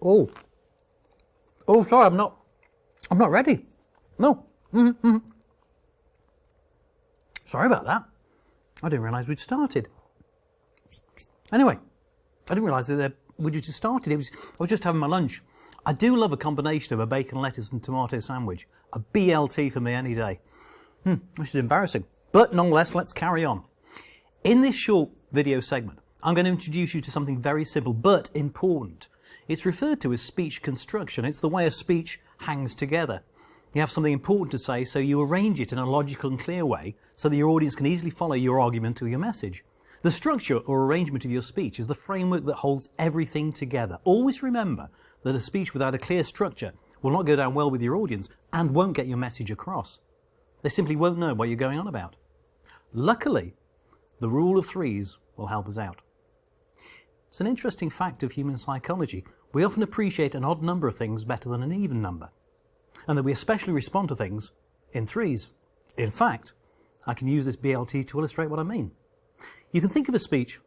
Oh. Oh, sorry, I'm not ready. No. Sorry about that. I didn't realise we'd started. Anyway, I didn't realise that we'd just started. I was just having my lunch. I do love a combination of a bacon, lettuce and tomato sandwich. A BLT for me any day. Which is embarrassing. But nonetheless, let's carry on. In this short video segment, I'm going to introduce you to something very simple but important. It's referred to as speech construction. It's the way a speech hangs together. You have something important to say, so you arrange it in a logical and clear way so that your audience can easily follow your argument or your message. The structure or arrangement of your speech is the framework that holds everything together. Always remember that a speech without a clear structure will not go down well with your audience and won't get your message across. They simply won't know what you're going on about. Luckily, the rule of threes will help us out. It's an interesting fact of human psychology. We often appreciate an odd number of things better than an even number, and that we especially respond to things in threes. In fact, I can use this BLT to illustrate what I mean. You can think of a speech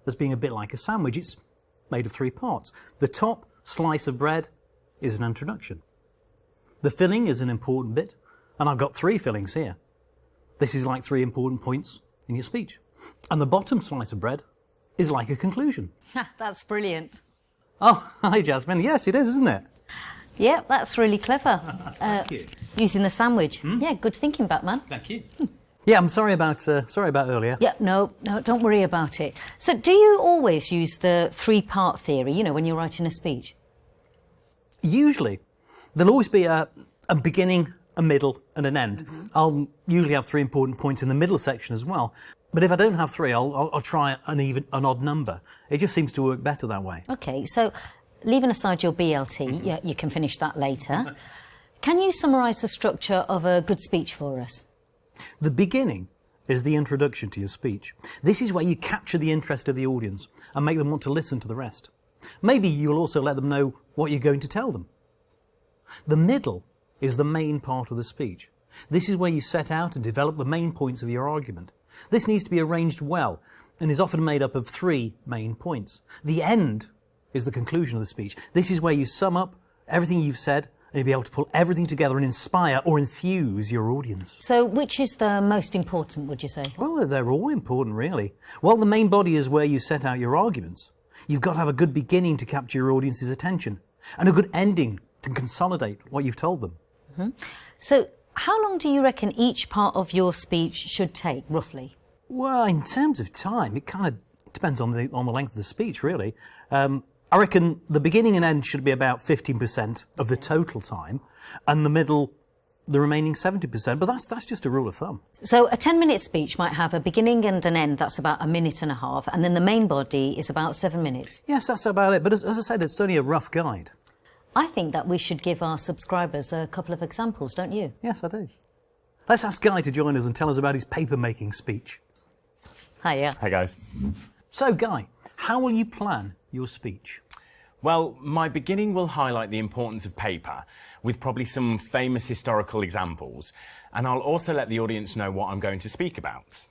as being a bit like a sandwich. It's made of 3 parts. The top slice of bread is an introduction. The filling is an important bit, and I've got 3 fillings here. This is like 3 important points in your speech. And the bottom slice of bread is like a conclusion. That's brilliant. Oh, hi Jasmine. Yes, it is, isn't it? Yeah, that's really clever. Thank you. Using the sandwich. Yeah, good thinking, Batman. Thank you. Yeah, I'm sorry about earlier. Yeah, no, don't worry about it. So do you always use the 3-part theory, you know, when you're writing a speech? Usually, there'll always be a beginning, a middle and an end. I'll usually have 3 important points in the middle section as well. But if I don't have 3, I'll try an odd number. It just seems to work better that way. OK, so leaving aside your BLT, you can finish that later. Can you summarise the structure of a good speech for us? The beginning is the introduction to your speech. This is where you capture the interest of the audience and make them want to listen to the rest. Maybe you'll also let them know what you're going to tell them. The middle is the main part of the speech. This is where you set out and develop the main points of your argument. This needs to be arranged well and is often made up of 3 main points. The end is the conclusion of the speech. This is where you sum up everything you've said and you'll be able to pull everything together and inspire or enthuse your audience. So which is the most important, would you say? Well, they're all important, really. While the main body is where you set out your arguments, you've got to have a good beginning to capture your audience's attention and a good ending to consolidate what you've told them. So how long do you reckon each part of your speech should take, roughly? Well, in terms of time, it kind of depends on the length of the speech, really. I reckon the beginning and end should be about 15% of the total time, and the middle, the remaining 70%. But that's just a rule of thumb. So a 10-minute speech might have a beginning and an end that's about 1.5 minutes, and then the main body is about 7 minutes. Yes, that's about it. But as I said, it's only a rough guide. I think that we should give our subscribers a couple of examples, don't you? Yes, I do. Let's ask Guy to join us and tell us about his paper-making speech. Hiya. Hey guys. So, Guy, how will you plan your speech? Well, my beginning will highlight the importance of paper, with probably some famous historical examples, and I'll also let the audience know what I'm going to speak about.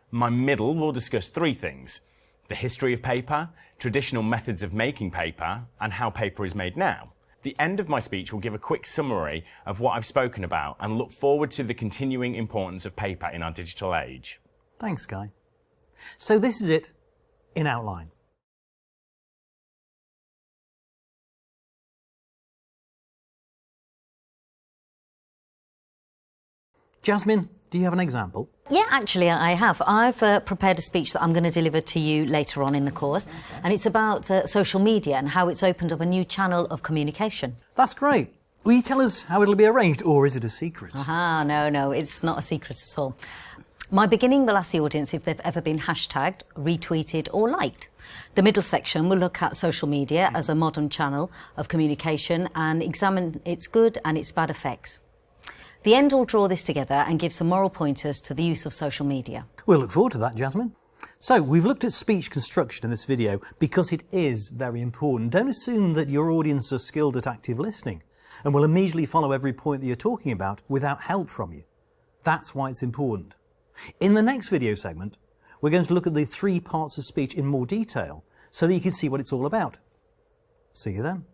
My middle will discuss 3 things: the history of paper, traditional methods of making paper, and how paper is made now. The end of my speech will give a quick summary of what I've spoken about and look forward to the continuing importance of paper in our digital age. Thanks, Guy. So this is it in outline. Jasmine, do you have an example? Yeah, actually, I have. I've prepared a speech that I'm going to deliver to you later on in the course, and it's about social media and how it's opened up a new channel of communication. That's great. Will you tell us how it'll be arranged, or is it a secret? No, it's not a secret at all. My beginning will ask the audience if they've ever been hashtagged, retweeted or liked. The middle section will look at social media as a modern channel of communication and examine its good and its bad effects. The end will draw this together and give some moral pointers to the use of social media. We'll look forward to that, Jasmine. So, we've looked at speech construction in this video because it is very important. Don't assume that your audience are skilled at active listening and will immediately follow every point that you're talking about without help from you. That's why it's important. In the next video segment, we're going to look at the 3 parts of speech in more detail so that you can see what it's all about. See you then.